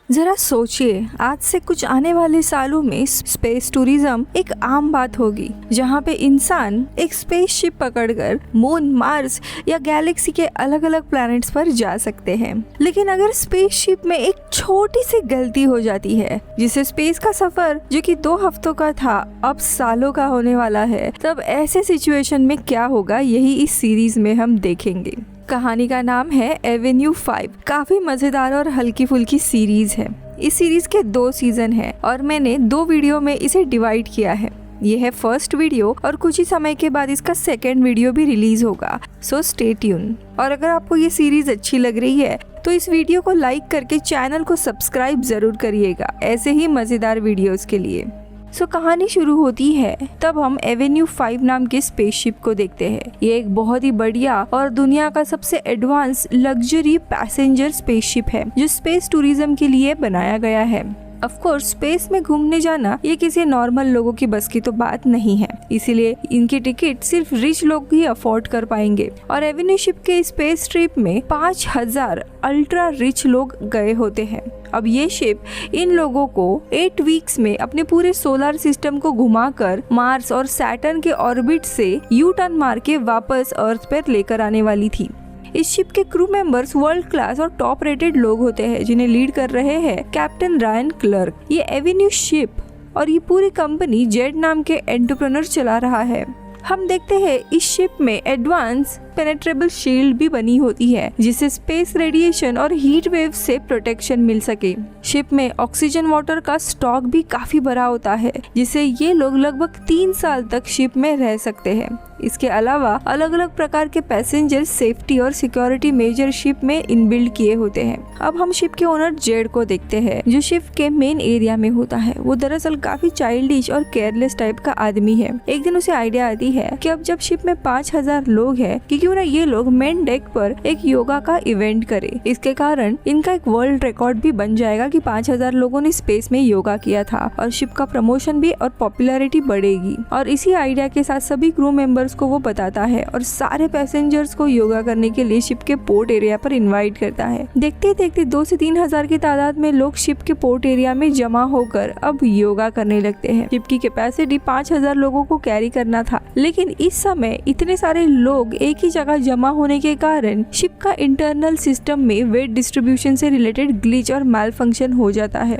जरा सोचिए, आज से कुछ आने वाले सालों में स्पेस टूरिज्म एक आम बात होगी, जहाँ पे इंसान एक स्पेसशिप पकड़कर मून, मार्स या गैलेक्सी के अलग अलग प्लैनेट्स पर जा सकते हैं। लेकिन अगर स्पेसशिप में एक छोटी सी गलती हो जाती है, जिससे स्पेस का सफर जो कि 2 हफ्तों का था अब सालों का होने वाला है, तब ऐसे सिचुएशन में क्या होगा, यही इस सीरीज में हम देखेंगे। कहानी का नाम है एवेन्यू 5। काफी मजेदार और हल्की फुल्की सीरीज है। इस सीरीज के 2 सीजन हैं और मैंने 2 वीडियो में इसे डिवाइड किया है। ये है फर्स्ट वीडियो और कुछ ही समय के बाद इसका सेकंड वीडियो भी रिलीज होगा, सो स्टे ट्यून। और अगर आपको ये सीरीज अच्छी लग रही है तो इस वीडियो को लाइक करके चैनल को सब्सक्राइब जरूर करिएगा ऐसे ही मजेदार वीडियोस के लिए। कहानी शुरू होती है तब हम एवेन्यू 5 नाम के स्पेसशिप को देखते हैं। ये एक बहुत ही बढ़िया और दुनिया का सबसे एडवांस लग्जरी पैसेंजर स्पेसशिप है जो स्पेस टूरिज्म के लिए बनाया गया है। ऑफ कोर्स स्पेस में घूमने जाना ये किसी नॉर्मल लोगों की बस की तो बात नहीं है, इसीलिए इनकी टिकट सिर्फ रिच लोग ही अफोर्ड कर पाएंगे। और एवेन्यू शिप के स्पेस ट्रिप में 5000 अल्ट्रा रिच लोग गए होते हैं। अब ये शिप इन लोगों को 8 वीक्स में अपने पूरे सोलर सिस्टम को घुमाकर मार्स और सैटर्न के ऑर्बिट से यू टर्न मार के वापस अर्थ पर लेकर आने वाली थी। इस शिप के क्रू मेंबर्स वर्ल्ड क्लास और टॉप रेटेड लोग होते हैं, जिन्हें लीड कर रहे हैं कैप्टन रायन क्लर्क। ये एवेन्यू शिप और ये पूरी कंपनी जेड नाम के एंटरप्रेन्योर चला रहा है। हम देखते हैं इस शिप में एडवांस पेनेट्रेबल शील्ड भी बनी होती है, जिससे स्पेस रेडिएशन और हीट वेव से प्रोटेक्शन मिल सके। शिप में ऑक्सीजन वाटर का स्टॉक भी काफी बड़ा होता है, जिससे ये लोग लगभग 3 साल तक शिप में रह सकते हैं। इसके अलावा अलग अलग प्रकार के पैसेंजर सेफ्टी और सिक्योरिटी मेजर शिप में इनबिल्ड किए होते हैं। अब हम शिप के ओनर जेड को देखते हैं, जो शिप के मेन एरिया में होता है। वो दरअसल काफी चाइल्डिश और केयरलेस टाइप का आदमी है। एक दिन उसे आइडिया आती है कि अब जब शिप में 5000 लोग हैं कि क्यों ना ये लोग मेन डेक पर एक योगा का इवेंट करे। इसके कारण इनका एक वर्ल्ड रिकॉर्ड भी बन जाएगा कि 5000 लोगों ने स्पेस में योगा किया था और शिप का प्रमोशन भी और पॉपुलैरिटी बढ़ेगी। और इसी आइडिया के साथ सभी क्रू मेंबर्स को वो बताता है और सारे पैसेंजर्स को योगा करने के लिए शिप के पोर्ट एरिया पर इनवाइट करता है। देखते देखते 2 से 3 हजार की तादाद में लोग शिप के पोर्ट एरिया में जमा होकर अब योगा करने लगते हैं। शिप की कैपेसिटी 5000 लोगों को कैरी करना था, लेकिन इस समय इतने सारे लोग एक ही जगह जमा होने के कारण शिप का इंटरनल सिस्टम में वेट डिस्ट्रीब्यूशन से रिलेटेड ग्लिच और मैल फंक्शन हो जाता है।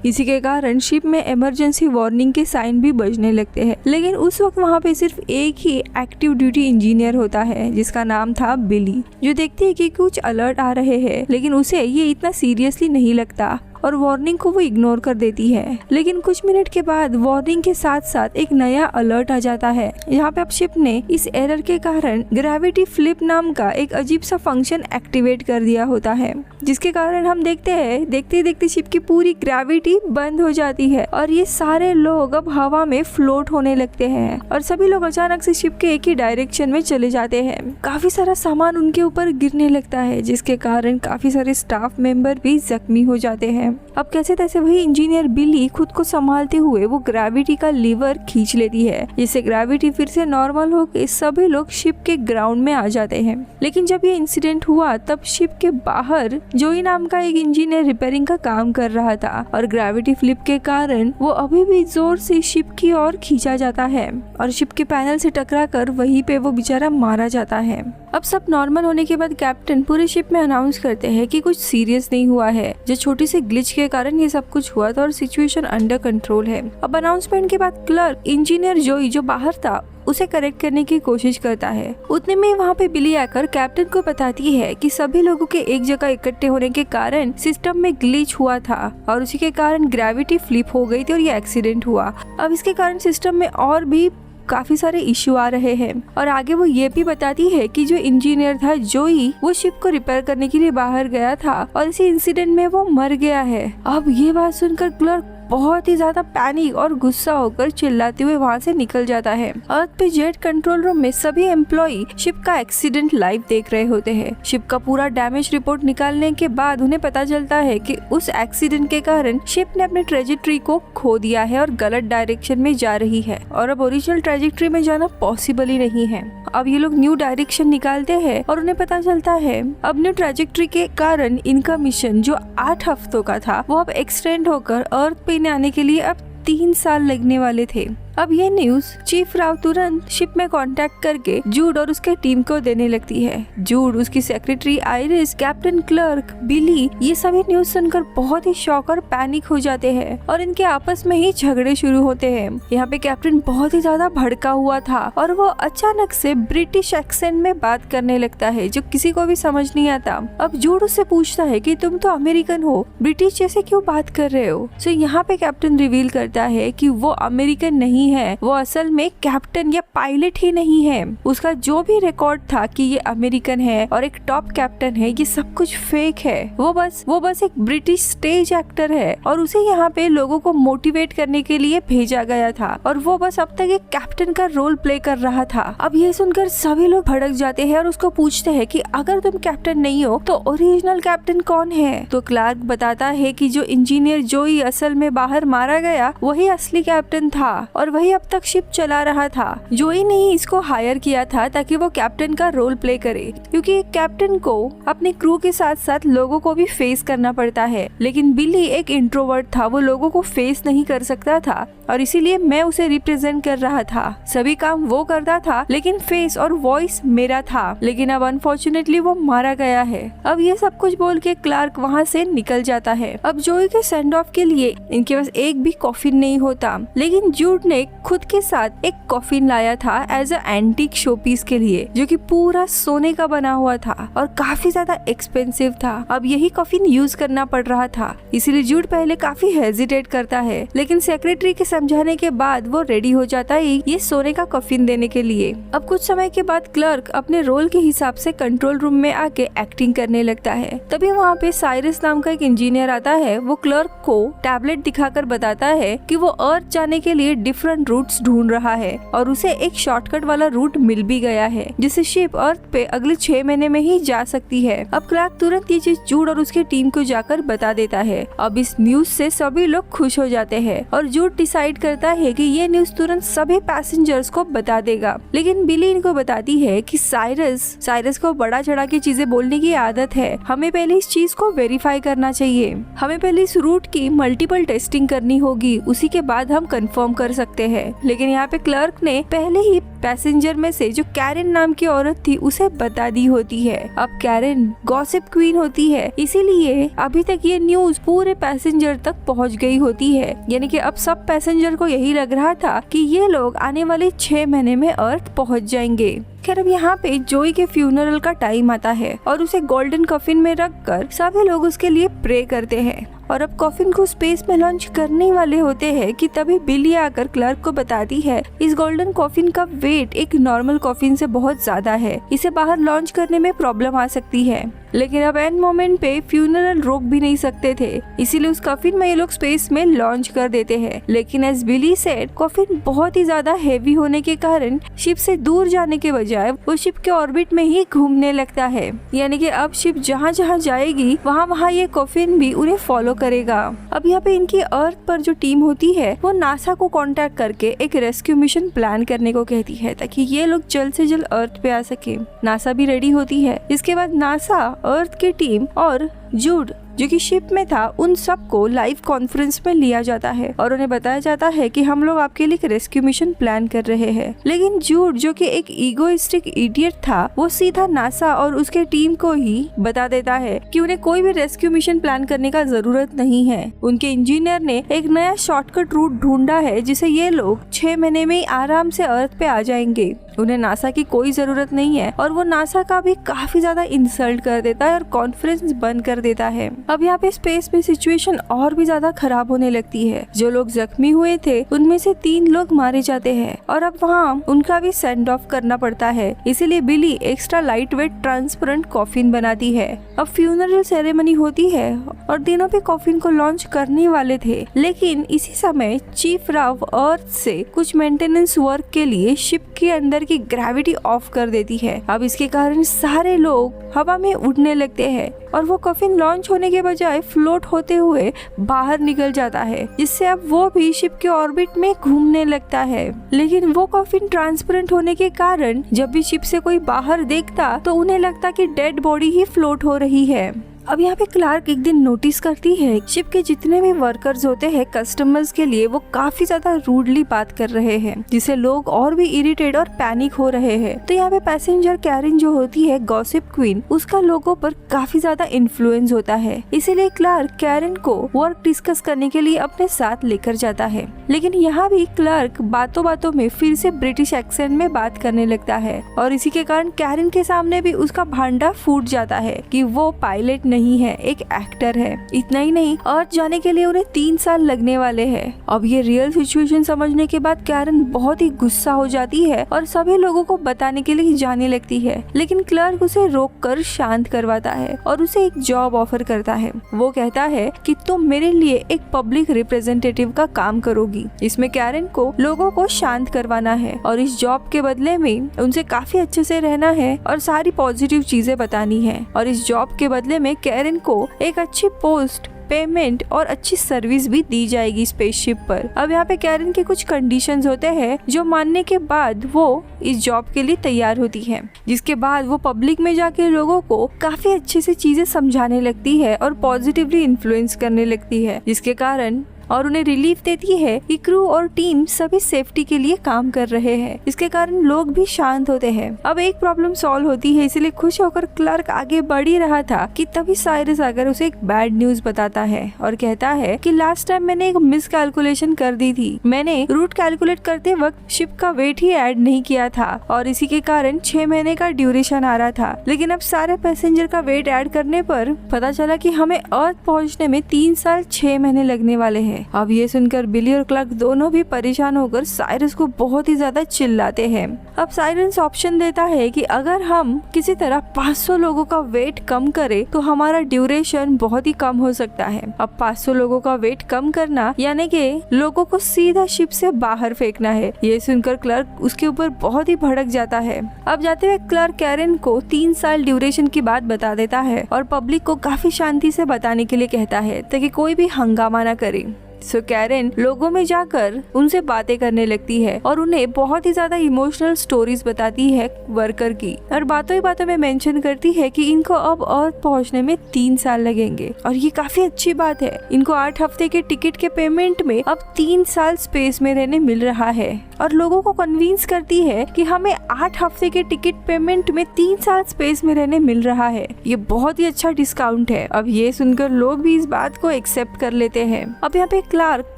इसी के कारण शिप में इमरजेंसी वार्निंग के साइन भी बजने लगते हैं। लेकिन उस वक्त वहाँ पे सिर्फ एक ही एक्टिव ड्यूटी इंजीनियर होता है, जिसका नाम था बिली, जो देखती है कि कुछ अलर्ट आ रहे हैं, लेकिन उसे ये इतना सीरियसली नहीं लगता और वार्निंग को वो इग्नोर कर देती है। लेकिन कुछ मिनट के बाद वार्निंग के साथ साथ एक नया अलर्ट आ जाता है। यहाँ पे अब शिप ने इस एरर के कारण ग्रेविटी फ्लिप नाम का एक अजीब सा फंक्शन एक्टिवेट कर दिया होता है, जिसके कारण हम देखते हैं देखते देखते शिप की पूरी ग्रेविटी बंद हो जाती है और ये सारे लोग अब हवा में फ्लोट होने लगते हैं और सभी लोग अचानक से शिप के एक ही डायरेक्शन में चले जाते हैं। काफी सारा सामान उनके ऊपर गिरने लगता है, जिसके कारण काफी सारे स्टाफ मेंबर भी जख्मी हो जाते हैं। अब कैसे तैसे वही इंजीनियर बिली खुद को संभालते हुए वो ग्रेविटी का लीवर खींच लेती है, जिससे ग्रेविटी फिर से नॉर्मल होकर सभी लोग शिप के ग्राउंड में आ जाते हैं। लेकिन जब ये इंसिडेंट हुआ तब शिप के बाहर जोई नाम का एक इंजीनियर रिपेयरिंग का काम कर रहा था और ग्रेविटी फ्लिप के कारण वो अभी भी जोर से शिप की ओर खींचा जाता है और शिप के पैनल से टकराकर वहीं पे वो बेचारा मारा जाता है। अब सब नॉर्मल होने के बाद कैप्टन पूरे शिप में अनाउंस करते हैं कि कुछ सीरियस नहीं हुआ है, जो छोटी सी ग्लिच के कारण ये सब कुछ हुआ था और सिचुएशन अंडर कंट्रोल है। अब अनाउंसमेंट के बाद क्लर्क इंजीनियर जोई जो बाहर था उसे करेक्ट करने की कोशिश करता है। उतने में वहाँ पे बिली आकर कैप्टन को बताती है कि सभी लोगों के एक जगह इकट्ठे होने के कारण सिस्टम में ग्लिच हुआ था और उसी के कारण ग्रेविटी फ्लिप हो गई थी और ये एक्सीडेंट हुआ। अब इसके कारण सिस्टम में और भी काफी सारे इश्यू आ रहे हैं और आगे वो ये भी बताती है कि जो इंजीनियर था जोई वो शिप को रिपेयर करने के लिए बाहर गया था और इसी इंसिडेंट में वो मर गया है। अब ये बात सुनकर क्लर्क बहुत ही ज्यादा पैनिक और गुस्सा होकर चिल्लाते हुए वहाँ से निकल जाता है। अर्थ पे जेट कंट्रोल रूम में सभी एम्प्लॉई शिप का एक्सीडेंट लाइव देख रहे होते हैं। शिप का पूरा डैमेज रिपोर्ट निकालने के बाद उन्हें पता चलता है कि उस एक्सीडेंट के कारण शिप ने अपने ट्रेजेक्ट्री को खो दिया है और गलत डायरेक्शन में जा रही है और अब ओरिजिनल ट्रेजेक्ट्री में जाना पॉसिबल ही नहीं है। अब ये लोग न्यू डायरेक्शन निकालते हैं और उन्हें पता चलता है अब न्यू ट्रेजेक्ट्री के कारण इनका मिशन जो 8 हफ्तों का था वो अब एक्सटेंड होकर अर्थ पे आने के लिए अब 3 साल लगने वाले थे। अब ये न्यूज चीफ राव तुरंत शिप में कांटेक्ट करके जूड और उसके टीम को देने लगती है। जूड, उसकी सेक्रेटरी आइरिस, कैप्टन क्लर्क, बिली, ये सभी न्यूज सुनकर बहुत ही शॉक और पैनिक हो जाते हैं और इनके आपस में ही झगड़े शुरू होते हैं। यहाँ पे कैप्टन बहुत ही ज्यादा भड़का हुआ था और वो अचानक से ब्रिटिश एक्सेंट में बात करने लगता है जो किसी को भी समझ नहीं आता। अब जूड उससे पूछता है कि तुम तो अमेरिकन हो, ब्रिटिश जैसे क्यों बात कर रहे हो। सो यहाँ पे कैप्टन रिवील करता है कि वो अमेरिकन नहीं है, वो असल में कैप्टन या पायलट ही नहीं है। उसका जो भी रिकॉर्ड था कि ये अमेरिकन है और एक टॉप कैप्टन है, ये सब कुछ फेक है। वो बस एक ब्रिटिश स्टेज एक्टर है और उसे यहाँ पे लोगों को मोटिवेट करने के लिए भेजा गया था और वो बस अब तक एक कैप्टन का रोल प्ले कर रहा था। अब ये सुनकर सभी लोग भड़क जाते हैं और उसको पूछते हैं कि अगर तुम कैप्टन नहीं हो तो ओरिजिनल कैप्टन कौन है। तो क्लार्क बताता है कि जो इंजीनियर जोई असल में बाहर मारा गया वही असली कैप्टन था और वही अब तक शिप चला रहा था। जोई ने ही इसको हायर किया था ताकि वो कैप्टन का रोल प्ले करे, क्योंकि एक कैप्टन को अपने क्रू के साथ साथ लोगों को भी फेस करना पड़ता है। लेकिन बिली एक इंट्रोवर्ट था, वो लोगों को फेस नहीं कर सकता था और इसीलिए मैं उसे रिप्रेजेंट कर रहा था। सभी काम वो करता था लेकिन फेस और वॉइस मेरा था। लेकिन अब अनफॉर्चुनेटली वो मारा गया है। अब ये सब कुछ बोल के क्लार्क वहाँ से निकल जाता है। अब जोई के सेंड ऑफ के लिए इनके पास एक भी कॉफिन नहीं होता, लेकिन जूड ने खुद के साथ एक कॉफिन लाया था as a antique show piece के लिए, जो कि पूरा सोने का बना हुआ था और काफी ज्यादा एक्सपेंसिव था। अब यही कॉफिन यूज करना पड़ रहा था, इसीलिए जूड पहले काफी हेजिटेट करता है, लेकिन सेक्रेटरी के समझाने के बाद वो रेडी हो जाता है ये सोने का कॉफिन देने के लिए। अब कुछ समय के बाद क्लर्क अपने रोल के हिसाब से कंट्रोल रूम में आके एक्टिंग करने लगता है। तभी वहाँ पे साइरस नाम का एक इंजीनियर आता है। वो क्लर्क को टैबलेट दिखाकर बताता है कि वो अर्थ जाने के लिए डिफरेंट रूट्स ढूंढ रहा है और उसे एक शॉर्टकट वाला रूट मिल भी गया है जिससे शिप अर्थ पे अगले 6 महीने में ही जा सकती है। अब क्लर्क तुरंत ये चीज जूड और उसके टीम को जाकर बता देता है। अब इस न्यूज से सभी लोग खुश हो जाते हैं और जूड डिसाइड करता है कि ये न्यूज तुरंत सभी पैसेंजर्स को बता देगा। लेकिन बिली इनको बताती है कि साइरस को बड़ा चढ़ा के चीजें बोलने की आदत है, हमें पहले इस चीज को वेरीफाई करना चाहिए, हमें पहले इस रूट की मल्टीपल टेस्टिंग करनी होगी, उसी के बाद हम कंफर्म कर सकते हैं। लेकिन यहाँ पे क्लर्क ने पहले ही पैसेंजर में से जो कैरेन नाम की औरत थी उसे बता दी होती है। अब कैरेन गॉसिप क्वीन होती है, इसीलिए अभी तक ये न्यूज पूरे पैसेंजर तक पहुंच गई होती है। यानी कि अब सब पैसेंजर को यही लग रहा था कि ये लोग आने वाले 6 महीने में अर्थ पहुंच जाएंगे। खैर अब यहाँ पे जोई के फ्यूनरल का टाइम आता है और उसे गोल्डन कॉफिन में रखकर सभी लोग उसके लिए प्रे करते हैं और अब कॉफिन को स्पेस में लॉन्च करने वाले होते हैं कि तभी बिली आकर क्लर्क को बताती है इस गोल्डन कॉफिन का वेट एक नॉर्मल कॉफिन से बहुत ज्यादा है, इसे बाहर लॉन्च करने में प्रॉब्लम आ सकती है। लेकिन अब एंड मोमेंट पे फ्यूनरल रोक भी नहीं सकते थे, इसीलिए उस कॉफिन में ये लोग स्पेस में लॉन्च कर देते हैं। लेकिन एज बिली सेड कॉफिन बहुत ही ज्यादा हेवी होने के कारण शिप से दूर जाने के बजाय वो शिप के ऑर्बिट में ही घूमने लगता है। यानी कि अब शिप जहाँ जहाँ जाएगी वहाँ ये कॉफिन भी उन्हें फॉलो करेगा। अब यहाँ पे इनकी अर्थ पर जो टीम होती है वो नासा को कांटेक्ट करके एक रेस्क्यू मिशन प्लान करने को कहती है ताकि ये लोग जल्द से जल्द अर्थ पे आ सके। नासा भी रेडी होती है। इसके बाद नासा, अर्थ की टीम और जूड जो कि शिप में था उन सबको लाइव कॉन्फ्रेंस में लिया जाता है और उन्हें बताया जाता है कि हम लोग आपके लिए एक रेस्क्यू मिशन प्लान कर रहे हैं। लेकिन जूड जो कि एक ईगोइस्टिक इडियट था वो सीधा नासा और उसके टीम को ही बता देता है कि उन्हें कोई भी रेस्क्यू मिशन प्लान करने का जरूरत नहीं है। उनके इंजीनियर ने एक नया शॉर्टकट रूट ढूंढा है जिसे ये लोग 6 महीने में आराम से अर्थ पे आ जाएंगे। उन्हें नासा की कोई जरूरत नहीं है और वो नासा का भी काफी ज्यादा इंसल्ट कर देता है और कॉन्फ्रेंस बंद कर देता है। अब यहाँ पे स्पेस में सिचुएशन और भी ज्यादा खराब होने लगती है। जो लोग जख्मी हुए थे उनमें से 3 लोग मारे जाते हैं और अब वहाँ उनका भी सेंड ऑफ करना पड़ता है। इसीलिए Billy extra light weight transparent coffin बनाती है। अब फ्यूनरल सेरेमनी होती है और दिनों पे कॉफिन को लॉन्च करने वाले थे, लेकिन इसी समय चीफ राव अर्थ से कुछ मेंटेनेंस वर्क के लिए शिप के अंदर की ग्रेविटी ऑफ कर देती है। अब इसके कारण सारे लोग हवा में उड़ने लगते हैं और वो कॉफिन लॉन्च होने के बजाय फ्लोट होते हुए बाहर निकल जाता है, जिससे अब वो भी शिप के ऑर्बिट में घूमने लगता है। लेकिन वो कॉफिन ट्रांसपेरेंट होने के कारण जब भी शिप से कोई बाहर देखता तो उन्हें लगता कि डेड बॉडी ही फ्लोट हो रही है। अब यहाँ पे क्लार्क एक दिन नोटिस करती है शिप के जितने भी वर्कर्स होते हैं कस्टमर्स के लिए वो काफी ज्यादा रूडली बात कर रहे हैं, जिससे लोग और भी इरिटेट और पैनिक हो रहे हैं। तो यहाँ पे पैसेंजर कैरिन जो होती है गॉसिप क्वीन, उसका लोगों पर काफी ज्यादा इन्फ्लुएंस होता है। इसीलिए क्लार्क कैरिन को वर्क डिस्कस करने के लिए अपने साथ लेकर जाता है। लेकिन यहाँ भी क्लार्क बातों बातों में फिर से ब्रिटिश एक्सेंट में बात करने लगता है और इसी के कारण कैरिन के सामने भी उसका भांडा फूट जाता है कि वो पायलट नहीं है, एक एक्टर है। इतना ही नहीं, अर्थ जाने के लिए उन्हें 3 साल लगने वाले हैं। अब ये रियल सिचुएशन समझने के बाद कैरन बहुत ही गुस्सा हो जाती है और सभी लोगों को बताने के लिए जाने लगती है। लेकिन क्लार्क उसे रोककर शांत करवाता है और उसे एक जॉब ऑफर करता है। वो कहता है कि तुम मेरे लिए एक पब्लिक रिप्रेजेंटेटिव का काम करोगी। इसमें कैरन को लोगों को शांत करवाना है और इस जॉब के बदले में उनसे काफी अच्छे से रहना है और सारी पॉजिटिव चीजें बतानी है। और इस जॉब के बदले में कैरन को एक अच्छी पोस्ट, पेमेंट और अच्छी सर्विस भी दी जाएगी स्पेसशिप पर। अब यहाँ पे कैरन के कुछ कंडीशंस होते हैं जो मानने के बाद वो इस जॉब के लिए तैयार होती है, जिसके बाद वो पब्लिक में जाके लोगों को काफी अच्छे से चीजें समझाने लगती है और पॉजिटिवली इन्फ्लुएंस करने लगती है, जिसके कारण और उन्हें रिलीफ देती है कि क्रू और टीम सभी सेफ्टी के लिए काम कर रहे हैं। इसके कारण लोग भी शांत होते हैं। अब एक प्रॉब्लम सॉल्व होती है, इसीलिए खुश होकर क्लार्क आगे बढ़ ही रहा था कि तभी साइरस आकर उसे एक बैड न्यूज बताता है और कहता है कि लास्ट टाइम मैंने एक मिस कैलकुलेशन कर दी थी। मैंने रूट कैलकुलेट करते वक्त शिप का वेट ही ऐड नहीं किया था और इसी के कारण 6 महीने का ड्यूरेशन आ रहा था। लेकिन अब सारे पैसेंजर का वेट ऐड करने पर पता चला कि हमें अर्थ पहुँचने में 3 साल 6 महीने लगने वाले हैं। अब ये सुनकर बिली और क्लार्क दोनों भी परेशान होकर साइरस को बहुत ही ज्यादा चिल्लाते हैं। अब साइरस ऑप्शन देता है कि अगर हम किसी तरह 500 लोगों का वेट कम करें तो हमारा ड्यूरेशन बहुत ही कम हो सकता है। अब 500 लोगों का वेट कम करना यानी कि लोगों को सीधा शिप से बाहर फेंकना है। ये सुनकर क्लार्क उसके ऊपर बहुत ही भड़क जाता है। अब जाते हुए क्लार्क कैरन को 3 साल ड्यूरेशन की बात बता देता है और पब्लिक को काफी शांति से बताने के लिए कहता है ताकि कोई भी हंगामा ना करे। सो कैरन लोगों में जाकर उनसे बातें करने लगती है और उन्हें बहुत ही ज्यादा इमोशनल स्टोरीज बताती है वर्कर की और बातों ही बातों में मेंशन करती है कि इनको अब अर्थ पहुंचने में 3 साल लगेंगे और ये काफी अच्छी बात है। इनको 8 हफ्ते के टिकट के पेमेंट में अब 3 साल स्पेस में रहने मिल रहा है और लोगों को कन्विंस करती है कि हमें 8 हफ्ते के टिकट पेमेंट में 3 साल स्पेस में रहने मिल रहा है। ये बहुत ही अच्छा डिस्काउंट है। अब ये सुनकर लोग भी इस बात को एक्सेप्ट कर लेते हैं। अब यहाँ पे क्लार्क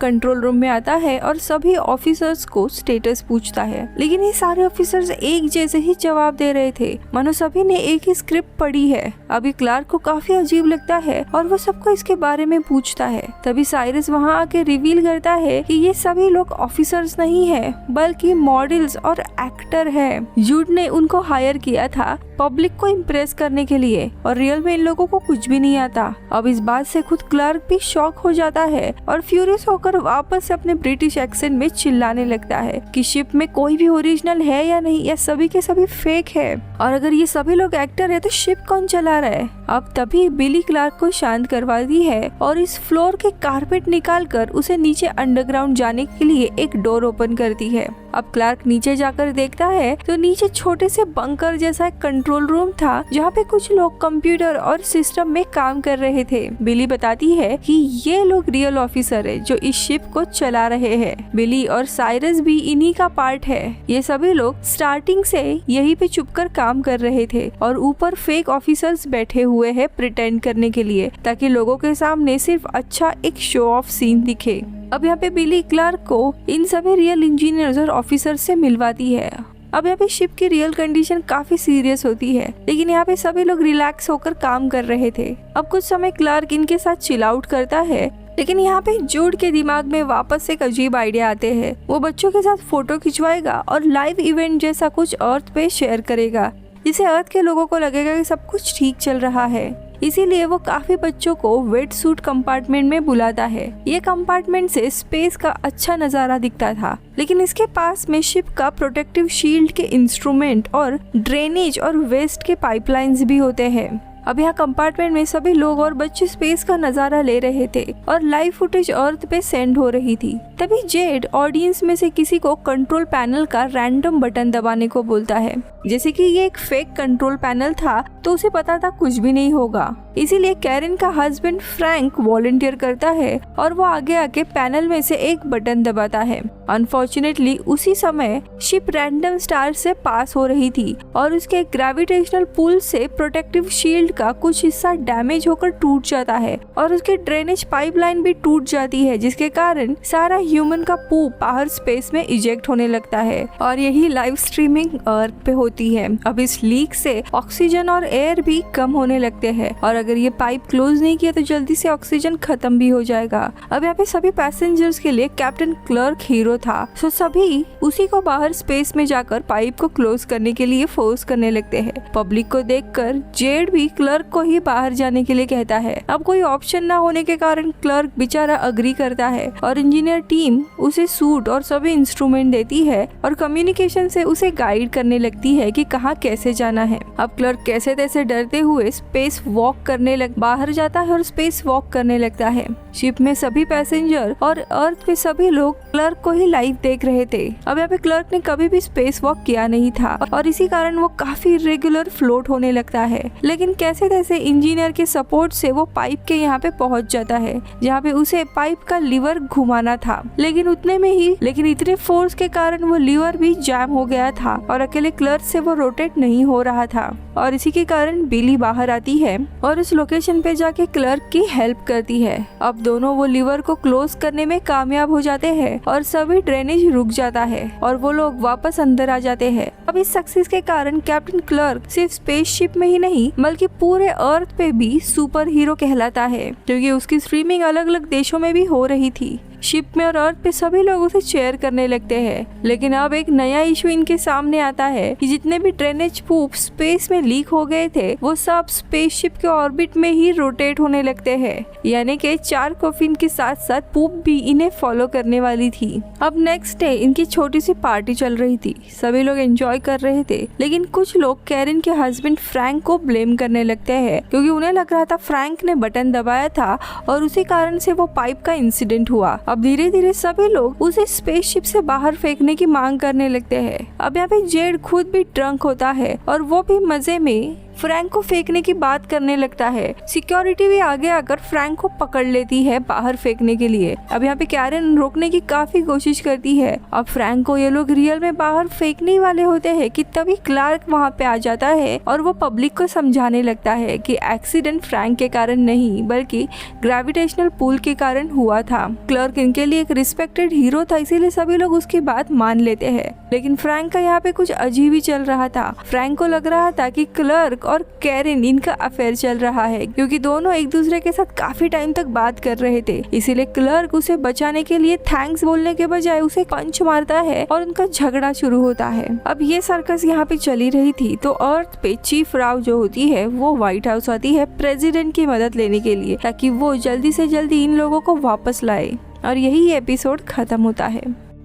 कंट्रोल रूम में आता है और सभी ऑफिसर्स को स्टेटस पूछता है, लेकिन ये सारे ऑफिसर्स एक जैसे ही जवाब दे रहे थे, मानो सभी ने एक ही स्क्रिप्ट पढ़ी है। अभी क्लार्क को काफी अजीब लगता है और वो सबको इसके बारे में पूछता है। तभी साइरस वहाँ आके रिवील करता है कि ये सभी लोग ऑफिसर्स नहीं है बल्कि मॉडल्स और एक्टर है। जूड ने उनको हायर किया था पब्लिक को इम्प्रेस करने के लिए और रियल में इन लोगों को कुछ भी नहीं आता। अब इस बात से खुद क्लार्क भी शॉक हो जाता है और फ्यूरियस होकर वापस से अपने ब्रिटिश एक्सेंट में चिल्लाने लगता है कि शिप में कोई भी ओरिजिनल है या नहीं, या सभी के सभी फेक है, और अगर ये सभी लोग एक्टर है तो शिप कौन चला रहा है। अब तभी बिली क्लार्क को शांत करवाती है और इस फ्लोर के कारपेट निकालकर उसे नीचे अंडरग्राउंड जाने के लिए एक डोर ओपन करती है। अब क्लार्क नीचे जाकर देखता है तो नीचे छोटे से बंकर जैसा एक कंट्रोल रूम था जहाँ पे कुछ लोग कंप्यूटर और सिस्टम में काम कर रहे थे। बिली बताती है कि ये लोग रियल ऑफिसर है जो इस शिप को चला रहे हैं। बिली और साइरस भी इन्हीं का पार्ट है। ये सभी लोग स्टार्टिंग से यहीं पे चुपकर काम कर रहे थे और ऊपर फेक ऑफिसर्स बैठे हुए हैं प्रिटेंड करने के लिए, ताकि लोगों के सामने सिर्फ अच्छा एक शो ऑफ सीन दिखे। अब यहाँ पे बिली क्लार्क को इन सभी रियल इंजीनियर्स और ऑफिसर से मिलवाती है। अब यहाँ पे शिप की रियल कंडीशन काफी सीरियस होती है, लेकिन यहाँ पे सभी लोग रिलैक्स होकर काम कर रहे थे। अब कुछ समय क्लार्क इनके साथ चिल आउट करता है, लेकिन यहाँ पे जूड के दिमाग में वापस एक अजीब आइडिया आते हैं। वो बच्चों के साथ फोटो खिंचवाएगा और लाइव इवेंट जैसा कुछ अर्थ पे शेयर करेगा, जिससे अर्थ के लोगों को लगेगा कि सब कुछ ठीक चल रहा है। इसीलिए वो काफी बच्चों को वेट सूट कंपार्टमेंट में बुलाता है। ये कंपार्टमेंट से स्पेस का अच्छा नजारा दिखता था, लेकिन इसके पास में शिप का प्रोटेक्टिव शील्ड के इंस्ट्रूमेंट और ड्रेनेज और वेस्ट के पाइपलाइंस भी होते हैं। अब यहाँ कंपार्टमेंट में सभी लोग और बच्चे स्पेस का नजारा ले रहे थे और लाइव फुटेज अर्थ पे सेंड हो रही थी। तभी जेड ऑडियंस में से किसी को कंट्रोल पैनल का रैंडम बटन दबाने को बोलता है। जैसे कि ये एक फेक कंट्रोल पैनल था, तो उसे पता था कुछ भी नहीं होगा। इसीलिए कैरन का हस्बैंड फ्रैंक वॉलंटियर करता है और वो आगे आके पैनल में से एक बटन दबाता है। अनफॉर्चुनेटली उसी समय शिप रैंडम स्टार से पास हो रही थी और उसके ग्रेविटेशनल पुल से प्रोटेक्टिव शील्ड का कुछ हिस्सा डैमेज होकर टूट जाता है और उसकी ड्रेनेज पाइपलाइन भी टूट जाती है, जिसके कारण सारा ह्यूमन का पूप बाहर स्पेस में इजेक्ट होने लगता है। और यही लाइव स्ट्रीमिंग अर्थ पे होती है। अब इस लीक से ऑक्सीजन और एयर भी कम होने लगते हैं और अगर ये पाइप क्लोज नहीं किया तो जल्दी से ऑक्सीजन खत्म भी हो जाएगा। अब यहाँ पे सभी पैसेंजर्स के लिए कैप्टन क्लर्क हीरो था, तो सभी उसी को बाहर स्पेस में जाकर पाइप को क्लोज करने के लिए फोर्स करने लगते हैं। पब्लिक को देखकर जेड भी क्लर्क को ही बाहर जाने के लिए कहता है। अब कोई ऑप्शन ना होने के कारण क्लर्क बेचारा अग्री करता है और इंजीनियर टीम उसे सूट और सभी इंस्ट्रूमेंट देती है और कम्युनिकेशन से उसे गाइड करने लगती है कि कहाँ कैसे जाना है। अब क्लर्क कैसे तैसे डरते हुए स्पेस वॉक बाहर जाता है और स्पेस वॉक करने लगता है। शिप में सभी पैसेंजर और अर्थ पे सभी लोग क्लर्क को ही लाइव देख रहे थे। अब यहाँ पे क्लर्क ने कभी भी स्पेस वॉक किया नहीं था और इसी कारण वो काफी रेगुलर फ्लोट होने लगता है, लेकिन कैसे तैसे इंजीनियर के सपोर्ट से वो पाइप के यहाँ पे पहुंच जाता है, जहाँ पे उसे पाइप का लीवर घुमाना था। लेकिन इतने फोर्स के कारण वो लीवर भी जैम हो गया था और अकेले क्लर्क से वो रोटेट नहीं हो रहा था और इसी के कारण बिली बाहर आती है और उस लोकेशन पे जाके क्लर्क की हेल्प करती है। अब दोनों वो लीवर को क्लोज करने में कामयाब हो जाते हैं और सभी ड्रेनेज रुक जाता है और वो लोग वापस अंदर आ जाते हैं। अब इस सक्सेस के कारण कैप्टन क्लर्क सिर्फ स्पेसशिप में ही नहीं बल्कि पूरे अर्थ पे भी सुपर हीरो कहलाता है, क्योंकि उसकी स्ट्रीमिंग अलग अलग देशों में भी हो रही थी। शिप में और अर्थ पे सभी लोग उसे चेयर करने लगते हैं, लेकिन अब एक नया इशू इनके सामने आता है कि जितने भी ड्रेनेज पूप स्पेस में लीक हो गए थे वो सब स्पेसशिप के ऑर्बिट में ही रोटेट होने लगते हैं, यानी कि 4 कॉफिन के साथ साथ पूप भी इन्हें फॉलो करने वाली थी। अब नेक्स्ट डे इनकी छोटी सी पार्टी चल रही थी, सभी लोग एंजॉय कर रहे थे, लेकिन कुछ लोग कैरन के हस्बैंड फ्रैंक को ब्लेम करने लगते हैं, क्योंकि उन्हें लग रहा था फ्रैंक ने बटन दबाया था और उसी कारण से वो पाइप का इंसिडेंट हुआ। अब धीरे धीरे सभी लोग उसे स्पेसशिप से बाहर फेंकने की मांग करने लगते हैं। अब यहाँ पे जेड खुद भी ड्रंक होता है और वो भी मजे में फ्रैंक को फेंकने की बात करने लगता है। सिक्योरिटी भी आगे आकर फ्रैंक को पकड़ लेती है बाहर फेंकने के लिए। अब यहाँ पे कैरन रोकने की काफी कोशिश करती है। अब फ्रैंक को ये लोग रियल में बाहर फेंकने वाले होते हैं कि तभी क्लार्क वहाँ पे आ जाता है और वो पब्लिक को समझाने लगता है कि एक्सीडेंट फ्रैंक के कारण नहीं बल्कि ग्रेविटेशनल पुल के कारण हुआ था। क्लार्क इनके लिए एक रिस्पेक्टेड हीरो था, इसीलिए सभी लोग उसकी बात मान लेते हैं, लेकिन फ्रैंक का यहाँ पे कुछ अजीब ही चल रहा था। फ्रैंक को लग रहा था कि क्लार्क और कैरन इनका अफेयर चल रहा है, क्योंकि दोनों एक दूसरे के साथ काफी टाइम तक बात कर रहे थे। इसीलिए क्लर्क उसे बचाने के लिए थैंक्स बोलने के बजाय उसे पंच मारता है और उनका झगड़ा शुरू होता है। अब ये सर्कस यहाँ पे चली रही थी तो अर्थ पे चीफ राव जो होती है वो व्हाइट हाउस आती है प्रेसिडेंट की मदद लेने के लिए, ताकि वो जल्दी से जल्दी इन लोगों को वापस लाए। और यही एपिसोड खत्म होता है।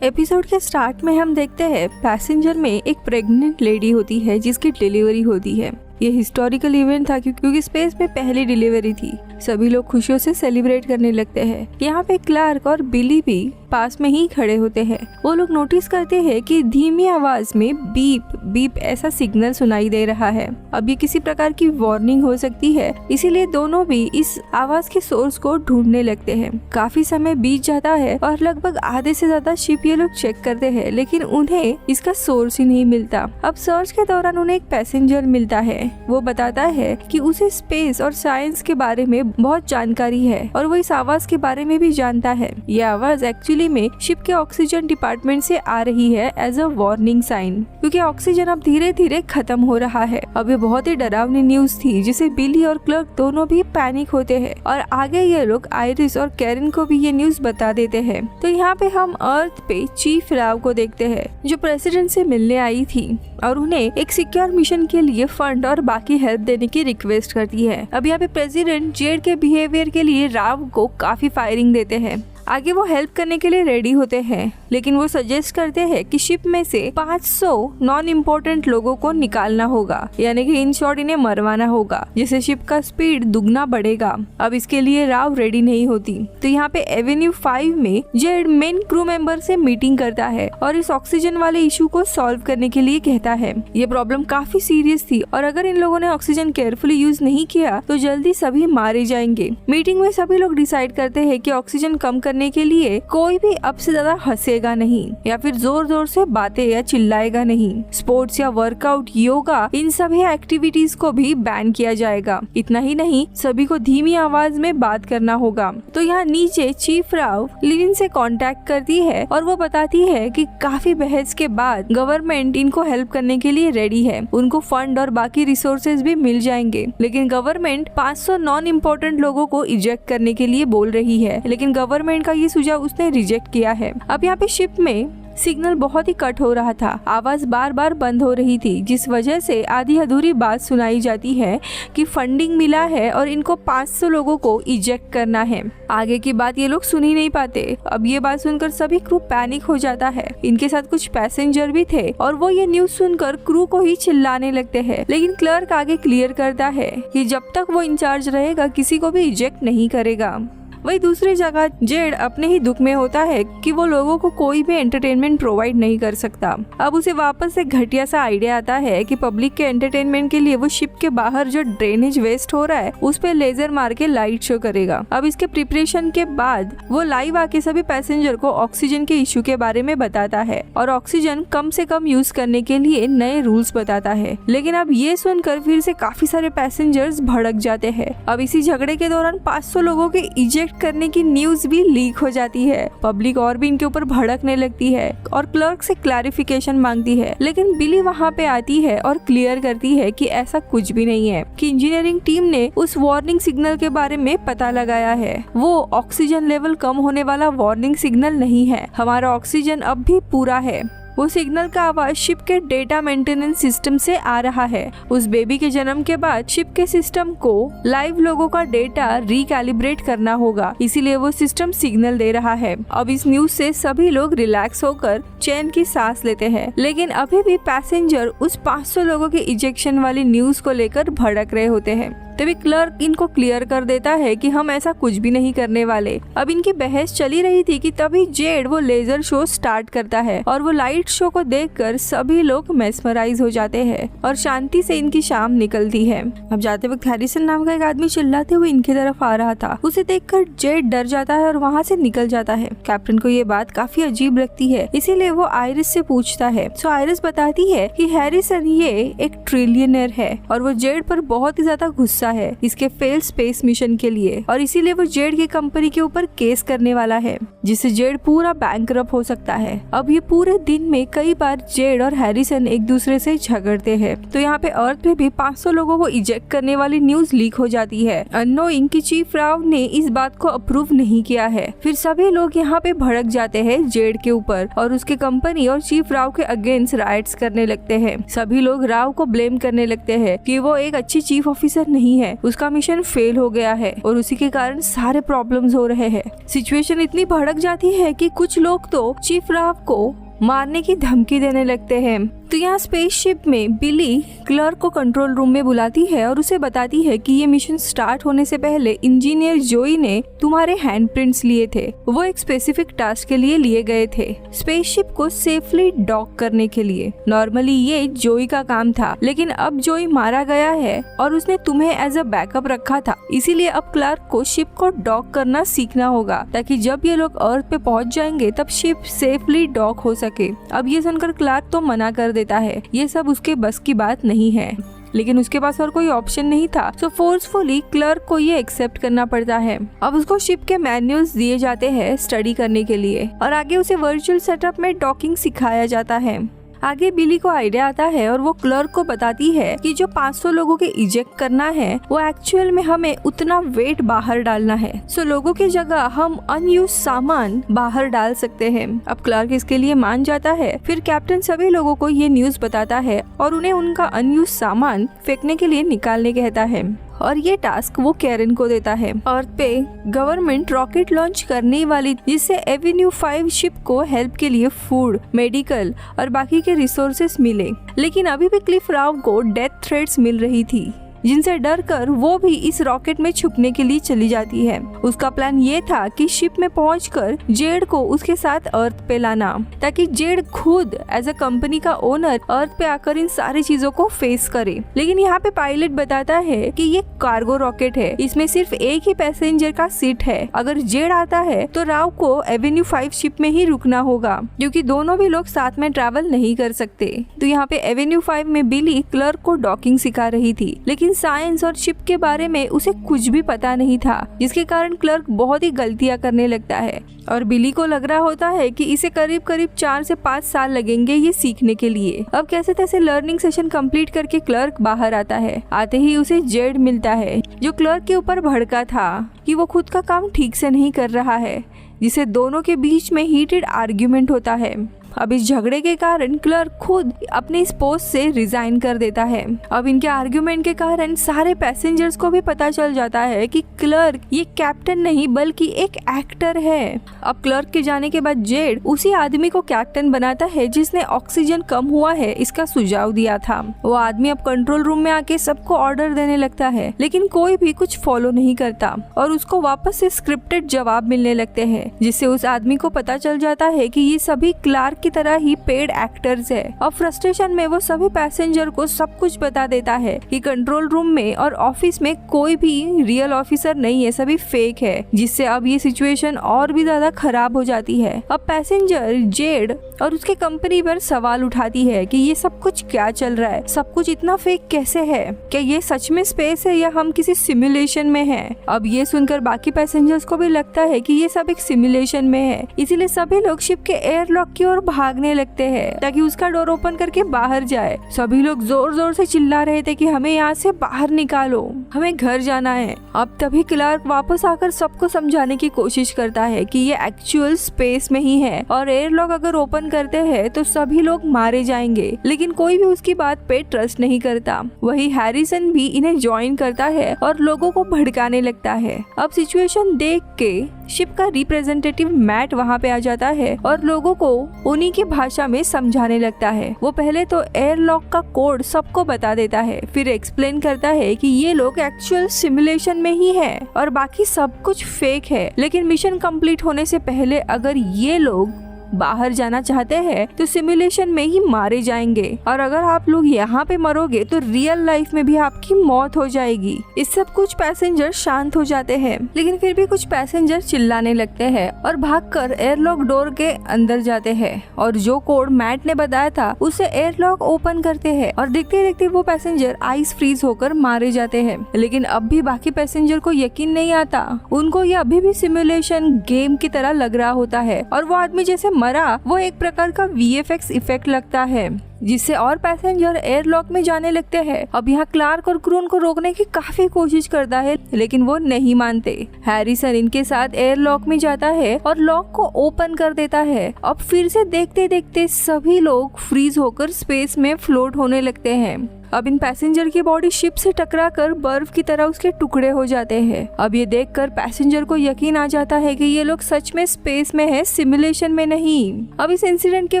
एपिसोड के स्टार्ट में हम देखते हैं पैसेंजर में एक प्रेग्नेंट लेडी होती है जिसकी डिलीवरी होती है। ये हिस्टोरिकल इवेंट था क्योंकि स्पेस में पहली डिलीवरी थी। सभी लोग खुशियों से सेलिब्रेट करने लगते हैं। यहाँ पे क्लार्क और बिली भी पास में ही खड़े होते हैं। वो लोग नोटिस करते हैं कि धीमी आवाज में बीप बीप ऐसा सिग्नल सुनाई दे रहा है। अब ये किसी प्रकार की वार्निंग हो सकती है, इसीलिए दोनों भी इस आवाज के सोर्स को ढूंढने लगते हैं। काफी समय बीत जाता है और लगभग आधे से ज्यादा शिप ये लोग चेक करते हैं, लेकिन उन्हें इसका सोर्स ही नहीं मिलता। अब सर्च के दौरान उन्हें एक पैसेंजर मिलता है। वो बताता है कि उसे स्पेस और साइंस के बारे में बहुत जानकारी है और वो इस आवाज के बारे में भी जानता है। ये आवाज एक्चुअली में शिप के ऑक्सीजन डिपार्टमेंट से आ रही है एज अ वार्निंग साइन, क्योंकि ऑक्सीजन अब धीरे धीरे खत्म हो रहा है। अब ये बहुत ही डरावनी न्यूज थी जिसे बिली और क्लर्क दोनों भी पैनिक होते हैं और आगे ये लोग आयरिस और कैरन को भी ये न्यूज बता देते हैं। तो यहाँ पे हम अर्थ पे चीफ राव को देखते हैं जो प्रेसिडेंट से मिलने आई थी और उन्हें एक सिक्योर मिशन के लिए फंड और बाकी हेल्प देने की रिक्वेस्ट करती है। अब यहाँ पे प्रेसिडेंट जेड के बिहेवियर के लिए राव को काफी फायरिंग देते हैं। आगे वो हेल्प करने के लिए रेडी होते हैं, लेकिन वो सजेस्ट करते हैं कि शिप में से 500 नॉन इम्पोर्टेंट लोगों को निकालना होगा, यानी कि इन शॉर्ट इन्हें मरवाना होगा, जिससे शिप का स्पीड दुगना बढ़ेगा। अब इसके लिए राव रेडी नहीं होती। तो यहाँ पे एवेन्यू 5 में जेड मेन क्रू मेंबर से मीटिंग करता है और इस ऑक्सीजन वाले इशू को सॉल्व करने के लिए कहता है। ये प्रॉब्लम काफी सीरियस थी और अगर इन लोगों ने ऑक्सीजन केयरफुली यूज नहीं किया तो जल्दी सभी मारे जाएंगे। मीटिंग में सभी लोग डिसाइड करते हैं कि ऑक्सीजन कम करने के लिए कोई भी अब से ज्यादा हंसेगा नहीं या फिर जोर जोर से बातें या चिल्लाएगा नहीं। स्पोर्ट्स या वर्कआउट, योगा, इन सभी एक्टिविटीज को भी बैन किया जाएगा। इतना ही नहीं, सभी को धीमी आवाज में बात करना होगा। तो यहाँ नीचे चीफ राव लिविन से कांटेक्ट करती है और वो बताती है कि काफी बहस के बाद गवर्नमेंट इनको हेल्प करने के लिए रेडी है। उनको फंड और बाकी रिसोर्सेज भी मिल जाएंगे, लेकिन गवर्नमेंट 500 नॉन इम्पोर्टेंट लोगों को इजेक्ट करने के लिए बोल रही है, लेकिन गवर्नमेंट का ये सुझाव उसने रिजेक्ट किया है। अब यहाँ पे शिप में सिग्नल बहुत ही कट हो रहा था, आवाज बार बार बंद हो रही थी, जिस वजह से आधी अधूरी बात सुनाई जाती है कि फंडिंग मिला है और इनको 500 लोगों को इजेक्ट करना है। आगे की बात ये लोग सुन ही नहीं पाते। अब ये बात सुनकर सभी क्रू पैनिक हो जाता है। इनके साथ कुछ पैसेंजर भी थे और वो ये न्यूज सुनकर क्रू को ही चिल्लाने लगते हैं, लेकिन क्लर्क आगे क्लियर करता है कि जब तक वो इंचार्ज रहेगा किसी को भी इजेक्ट नहीं करेगा। वही दूसरी जगह जेड अपने ही दुख में होता है कि वो लोगों को कोई भी एंटरटेनमेंट प्रोवाइड नहीं कर सकता। अब उसे वापस से घटिया सा आइडिया आता है कि पब्लिक के एंटरटेनमेंट के लिए वो शिप के बाहर जो ड्रेनेज वेस्ट हो रहा है उस पे लेजर मार के लाइट शो करेगा। अब इसके प्रिपरेशन के बाद वो लाइव आके सभी पैसेंजर को ऑक्सीजन के इशू के बारे में बताता है और ऑक्सीजन कम से कम यूज करने के लिए नए रूल्स बताता है। लेकिन अब ये सुनकर फिर से काफी सारे पैसेंजर्स भड़क जाते हैं। अब इसी झगड़े के दौरान 500 लोगों के इजेक्ट करने की न्यूज भी लीक हो जाती है। पब्लिक और भी इनके ऊपर भड़कने लगती है और क्लर्क से क्लैरिफिकेशन मांगती है, लेकिन बिली वहाँ पे आती है और क्लियर करती है कि ऐसा कुछ भी नहीं है, कि इंजीनियरिंग टीम ने उस वार्निंग सिग्नल के बारे में पता लगाया है। वो ऑक्सीजन लेवल कम होने वाला वार्निंग सिग्नल नहीं है, हमारा ऑक्सीजन अब भी पूरा है। वो सिग्नल का आवाज शिप के डेटा मेंटेनेंस सिस्टम से आ रहा है। उस बेबी के जन्म के बाद शिप के सिस्टम को लाइव लोगों का डेटा रिकैलिब्रेट करना होगा, इसीलिए वो सिस्टम सिग्नल दे रहा है। अब इस न्यूज से सभी लोग रिलैक्स होकर चैन की सांस लेते हैं, लेकिन अभी भी पैसेंजर उस 500 लोगों के इजेक्शन वाली न्यूज को लेकर भड़क रहे होते हैं। तभी क्लर्क इनको क्लियर कर देता है कि हम ऐसा कुछ भी नहीं करने वाले। अब इनकी बहस चली रही थी कि तभी जेड वो लेजर शो स्टार्ट करता है और वो लाइट शो को देखकर सभी लोग मेस्मराइज हो जाते हैं और शांति से इनकी शाम निकलती है। अब जाते वक्त हैरिसन नाम का एक आदमी चिल्लाते हुए इनकी तरफ आ रहा था। उसे देखकर जेड डर जाता है और वहाँ से निकल जाता है। कैप्टन को ये बात काफी अजीब लगती है, इसीलिए वो आयरिस से पूछता है। सो आयरिस बताती है कि हैरिसन ये एक ट्रिलियनर है और वो जेड पर बहुत ही ज्यादा गुस्सा है इसके फेल स्पेस मिशन के लिए, और इसीलिए वो जेड की कंपनी के ऊपर केस करने वाला है, जिससे जेड पूरा बैंकरप्ट हो सकता है। अब ये पूरे दिन में कई बार जेड और हैरिसन एक दूसरे से झगड़ते हैं। तो यहाँ पे अर्थ पे भी 500 लोगों को इजेक्ट करने वाली न्यूज लीक हो जाती है, अननोइंग कि चीफ राव ने इस बात को अप्रूव नहीं किया है। फिर सभी लोग यहाँ पे भड़क जाते हैं जेड के ऊपर और उसके कंपनी और चीफ राव के अगेंस्ट राइट्स करने लगते हैं। सभी लोग राव को ब्लेम करने लगते हैं कि वो एक अच्छी चीफ ऑफिसर नहीं है, उसका मिशन फेल हो गया है और उसी के कारण सारे प्रॉब्लम्स हो रहे हैं। सिचुएशन इतनी भड़क जाती है कि कुछ लोग तो चीफ राव को मारने की धमकी देने लगते हैं। तो यहाँ स्पेसशिप में बिली क्लर्क को कंट्रोल रूम में बुलाती है और उसे बताती है कि ये मिशन स्टार्ट होने से पहले इंजीनियर जोई ने तुम्हारे हैंडप्रिंट्स लिए थे। वो एक स्पेसिफिक टास्क के लिए लिए गए थे, स्पेसशिप को सेफली डॉक करने के लिए। नॉर्मली ये जोई का काम था, लेकिन अब जोई मारा गया है और उसने तुम्हें एज अ बैकअप रखा था, इसीलिए अब क्लर्क को शिप को डॉक करना सीखना होगा, ताकि जब ये लोग अर्थ पे पहुंच जाएंगे तब शिप सेफली डॉक हो सके। अब ये सुनकर क्लर्क तो मना कर देता है, ये सब उसके बस की बात नहीं है। लेकिन उसके पास और कोई ऑप्शन नहीं था, सो फोर्सफुली क्लर्क को ये एक्सेप्ट करना पड़ता है। अब उसको शिप के मैन्युअल्स दिए जाते हैं स्टडी करने के लिए और आगे उसे वर्चुअल सेटअप में डॉकिंग सिखाया जाता है। आगे बिली को आइडिया आता है और वो क्लर्क को बताती है कि जो 500 लोगों के इजेक्ट करना है वो एक्चुअल में हमें उतना वेट बाहर डालना है, सो लोगों की जगह हम अनयूज सामान बाहर डाल सकते हैं। अब क्लर्क इसके लिए मान जाता है। फिर कैप्टन सभी लोगों को ये न्यूज बताता है और उन्हें उनका अनयूज सामान फेंकने के लिए निकालने कहता है और ये टास्क वो कैरन को देता है। अर्थ पे गवर्नमेंट रॉकेट लॉन्च करने वाली जिससे एवेन्यू 5 शिप को हेल्प के लिए फूड, मेडिकल और बाकी के रिसोर्सेस मिले, लेकिन अभी भी क्लिफ राव को डेथ थ्रेट्स मिल रही थी जिनसे डर कर वो भी इस रॉकेट में छुपने के लिए चली जाती है। उसका प्लान ये था कि शिप में पहुंचकर जेड को उसके साथ अर्थ पे लाना ताकि जेड खुद एज अ कंपनी का ओनर अर्थ पे आकर इन सारी चीजों को फेस करे। लेकिन यहाँ पे पायलट बताता है कि ये कार्गो रॉकेट है, इसमें सिर्फ एक ही पैसेंजर का सीट है। अगर जेड आता है तो राव को एवेन्यू 5 शिप में ही रुकना होगा क्योंकि दोनों भी लोग साथ में ट्रैवल नहीं कर सकते। तो यहाँ पे एवेन्यू 5 में बिली क्लर्क को डॉकिंग सिखा रही थी, लेकिन साइंस और शिप के बारे में उसे कुछ भी पता नहीं था, जिसके कारण क्लर्क बहुत ही गलतियां करने लगता है और बिली को लग रहा होता है कि इसे करीब 4 से 5 साल लगेंगे ये सीखने के लिए। अब कैसे तैसे लर्निंग सेशन कंप्लीट करके क्लर्क बाहर आता है। आते ही उसे जेड मिलता है जो क्लर्क के ऊपर भड़का था कि वो खुद का काम ठीक से नहीं कर रहा है, जिसे दोनों के बीच में हीटेड आर्ग्यूमेंट होता है। अब इस झगड़े के कारण क्लर्क खुद अपने इस पोस्ट से रिजाइन कर देता है। अब इनके आर्ग्यूमेंट के कारण सारे पैसेंजर्स को भी पता चल जाता है कि क्लर्क ये कैप्टन नहीं बल्कि एक एक्टर है। अब क्लर्क के जाने के बाद जेड उसी आदमी को कैप्टन बनाता है जिसने ऑक्सीजन कम हुआ है इसका सुझाव दिया था। वो आदमी अब कंट्रोल रूम में आके सबको ऑर्डर देने लगता है, लेकिन कोई भी कुछ फॉलो नहीं करता और उसको वापस से स्क्रिप्टेड जवाब मिलने लगते हैं, जिससे उस आदमी को पता चल जाता है कि ये सभी क्लार्क की तरह ही पेड एक्टर्स है। और फ्रस्ट्रेशन में वो सभी पैसेंजर को सब कुछ बता देता है कि कंट्रोल रूम में और ऑफिस में कोई भी रियल ऑफिसर नहीं है, सभी फेक है, जिससे अब ये सिचुएशन और भी ज्यादा खराब हो जाती है। अब पैसेंजर जेड और उसके कंपनी पर सवाल उठाती है कि ये सब कुछ क्या चल रहा है, सब कुछ इतना फेक कैसे है, क्या ये सच में स्पेस है या हम किसी सिमुलेशन में हैं। अब ये सुनकर बाकी पैसेंजर्स को भी लगता है कि ये सब एक सिमुलेशन में है, इसीलिए सभी लोग शिप के एयरलॉक की ओर भागने लगते हैं ताकि उसका डोर ओपन करके बाहर जाए। सभी लोग जोर जोर से चिल्ला रहे थे कि हमें यहाँ से बाहर निकालो, हमें घर जाना है। अब तभी क्लार्क वापस आकर सबको समझाने की कोशिश करता है कि ये एक्चुअल स्पेस में ही है और एयरलॉक अगर ओपन करते हैं तो सभी लोग मारे जाएंगे, लेकिन कोई भी उसकी बात पे ट्रस्ट नहीं करता। वही हैरिसन भी इन्हें ज्वाइन करता है और लोगों को भड़काने लगता है। अब सिचुएशन देख के शिप का रिप्रेजेंटेटिव मैट वहाँ पे आ जाता है और लोगों को उन्हीं की भाषा में समझाने लगता है। वो पहले तो एयरलॉक का कोड सबको बता देता है, फिर एक्सप्लेन करता है कि ये लोग एक्चुअल सिमुलेशन में ही है और बाकी सब कुछ फेक है, लेकिन मिशन कंप्लीट होने से पहले अगर ये लोग बाहर जाना चाहते हैं तो सिमुलेशन में ही मारे जाएंगे और अगर आप लोग यहाँ पे मरोगे तो रियल लाइफ में भी आपकी मौत हो जाएगी। इस सब कुछ पैसेंजर शांत हो जाते हैं, लेकिन फिर भी कुछ पैसेंजर चिल्लाने लगते हैं और भागकर एयरलॉक डोर के अंदर जाते हैं और जो कोड मैट ने बताया था उसे एयरलॉक ओपन करते हैं और देखते देखते वो पैसेंजर आइस फ्रीज होकर मारे जाते हैं। लेकिन अब भी बाकी पैसेंजर को यकीन नहीं आता, उनको ये अभी भी सिमुलेशन गेम की तरह लग रहा होता है और वो आदमी जैसे मरा वो एक प्रकार का VFX इफेक्ट लगता है, जिससे और पैसेंजर एयरलॉक में जाने लगते हैं। अब यहाँ क्लार्क और क्रू को रोकने की काफी कोशिश करता है, लेकिन वो नहीं मानते। हैरिसन इनके साथ एयरलॉक में जाता है और लॉक को ओपन कर देता है। अब फिर से देखते देखते सभी लोग फ्रीज होकर स्पेस में फ्लोट होने लगते हैं। अब इन पैसेंजर की बॉडी शिप से टकराकर बर्फ की तरह उसके टुकड़े हो जाते हैं। अब ये देखकर पैसेंजर को यकीन आ जाता है कि ये लोग सच में स्पेस में है, सिमुलेशन में नहीं। अब इस इंसिडेंट के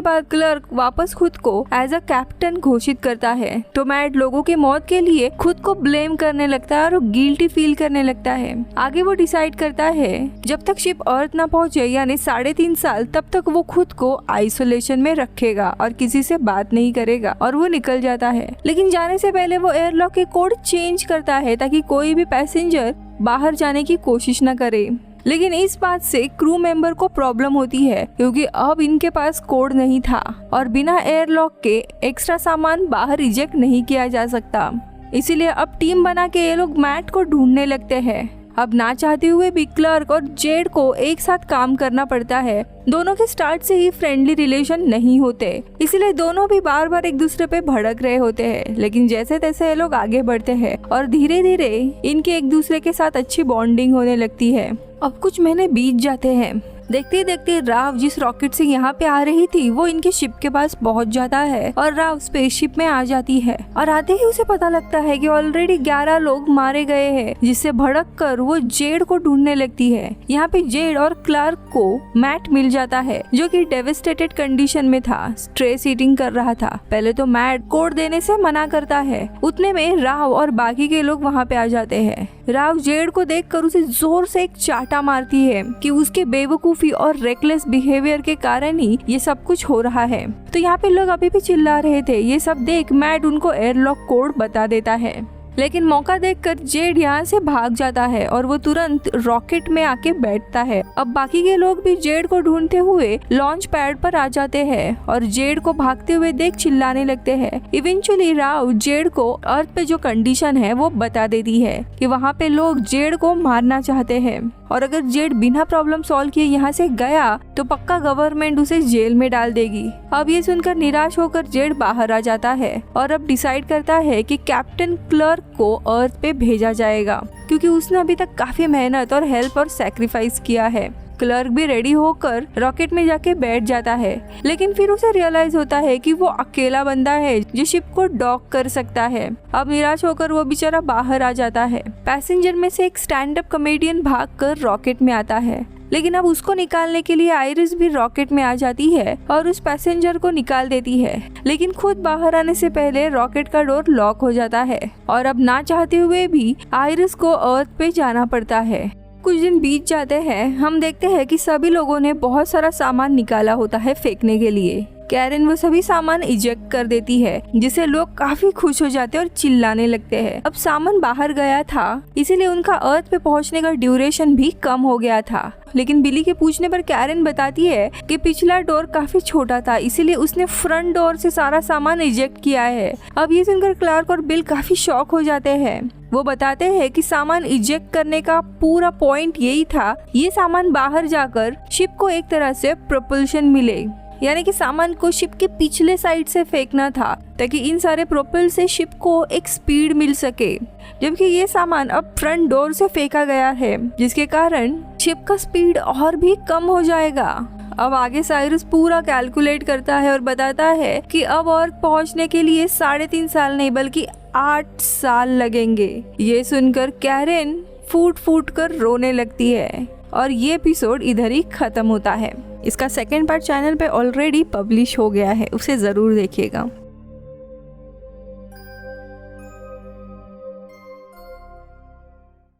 बाद क्लर्क वापस खुद को एज अ कैप्टन घोषित करता है तो मैट लोगों के मौत के लिए खुद को ब्लेम करने लगता है और गिल्टी फील करने लगता है। आगे वो डिसाइड करता है जब तक शिप अर्थ ना पहुंचे यानी 3.5 साल, तब तक वो खुद को आइसोलेशन में रखेगा और किसी से बात नहीं करेगा और वो निकल जाता है। लेकिन जाने से पहले वो एयरलॉक के कोड चेंज करता है ताकि कोई भी पैसेंजर बाहर जाने की कोशिश न करे। लेकिन इस बात से क्रू मेंबर को प्रॉब्लम होती है क्योंकि अब इनके पास कोड नहीं था और बिना एयरलॉक के एक्स्ट्रा सामान बाहर रिजेक्ट नहीं किया जा सकता। इसीलिए अब टीम बना के ये लोग मैट को ढूंढने लगते हैं। अब ना चाहते हुए भी क्लर्क और जेड को एक साथ काम करना पड़ता है। दोनों के स्टार्ट से ही फ्रेंडली रिलेशन नहीं होते, इसीलिए दोनों भी बार बार एक दूसरे पे भड़क रहे होते हैं। लेकिन जैसे तैसे ये लोग आगे बढ़ते हैं और धीरे धीरे इनके एक दूसरे के साथ अच्छी बॉन्डिंग होने लगती है। अब कुछ महीने बीत जाते हैं। देखते ही देखते राव जिस रॉकेट से यहाँ पे आ रही थी वो इनके शिप के पास पहुँच जाता है और राव स्पेसशिप में आ जाती है। और आते ही उसे पता लगता है कि ऑलरेडी 11 लोग मारे गए हैं, जिससे भड़क कर वो जेड को ढूंढने लगती है। यहाँ पे जेड और क्लार्क को मैट मिल जाता है, जो कि डेविस्टेटेड कंडीशन में था, स्ट्रेस ईटिंग कर रहा था। पहले तो मैट कोड देने से मना करता है, उतने में राव और बाकी के लोग वहाँ पे आ जाते हैं। राव जेड को देखकर उसे जोर से एक चाटा मारती है कि उसके बेवकूफी और रेकलेस बिहेवियर के कारण ही ये सब कुछ हो रहा है। तो यहाँ पे लोग अभी भी चिल्ला रहे थे। ये सब देख मैट उनको एयरलॉक कोड बता देता है, लेकिन मौका देखकर जेड यहाँ से भाग जाता है और वो तुरंत रॉकेट में आके बैठता है। अब बाकी के लोग भी जेड को ढूंढते हुए लॉन्च पैड पर आ जाते हैं और जेड को भागते हुए देख चिल्लाने लगते हैं। इवेंचुअली राव जेड को अर्थ पे जो कंडीशन है वो बता देती है कि वहाँ पे लोग जेड को मारना चाहते हैं और अगर जेड बिना प्रॉब्लम सॉल्व किए यहाँ से गया तो पक्का गवर्नमेंट उसे जेल में डाल देगी। अब ये सुनकर निराश होकर जेड बाहर आ जाता है और अब डिसाइड करता है कि कैप्टन क्लर्क को अर्थ पे भेजा जाएगा, क्योंकि उसने अभी तक काफी मेहनत और हेल्प और सैक्रिफाइस किया है। क्लर्क भी रेडी होकर रॉकेट में जाके बैठ जाता है, लेकिन फिर उसे रियलाइज होता है कि वो अकेला बंदा है जो शिप को डॉक कर सकता है। अब निराश होकर वो बेचारा बाहर आ जाता है। पैसेंजर में से एक स्टैंड अप कॉमेडियन भागकर रॉकेट में आता है, लेकिन अब उसको निकालने के लिए आइरिस भी रॉकेट में आ जाती है और उस पैसेंजर को निकाल देती है। लेकिन खुद बाहर आने से पहले रॉकेट का डोर लॉक हो जाता है और अब ना चाहते हुए भी आइरिस को अर्थ पे जाना पड़ता है। कुछ दिन बीत जाते हैं। हम देखते हैं कि सभी लोगों ने बहुत सारा सामान निकाला होता है फेंकने के लिए। कैरेन वो सभी सामान इजेक्ट कर देती है, जिससे लोग काफी खुश हो जाते हैं और चिल्लाने लगते हैं। अब सामान बाहर गया था, इसीलिए उनका अर्थ पे पहुंचने का ड्यूरेशन भी कम हो गया था। लेकिन बिली के पूछने पर कैरेन बताती है कि पिछला डोर काफी छोटा था, इसीलिए उसने फ्रंट डोर से सारा सामान इजेक्ट किया है। अब ये सुनकर क्लार्क और बिल काफी शॉक हो जाते हैं। वो बताते हैं कि सामान इजेक्ट करने का पूरा पॉइंट यही था, ये सामान बाहर जाकर शिप को एक तरह से प्रोपल्शन मिले, यानी कि सामान को शिप के पिछले साइड से फेंकना था ताकि इन सारे प्रोपेल से शिप को एक स्पीड मिल सके। जबकि ये सामान अब फ्रंट डोर से फेंका गया है, जिसके कारण शिप का स्पीड और भी कम हो जाएगा। अब आगे साइरस पूरा कैलकुलेट करता है और बताता है कि अब अर्थ पहुंचने के लिए 3.5 साल नहीं बल्कि 8 साल लगेंगे। ये सुनकर कैरेन फूट फूट कर रोने लगती है और ये एपिसोड इधर ही खत्म होता है। इसका सेकंड पार्ट चैनल पे ऑलरेडी पब्लिश हो गया है, उसे जरूर देखिएगा।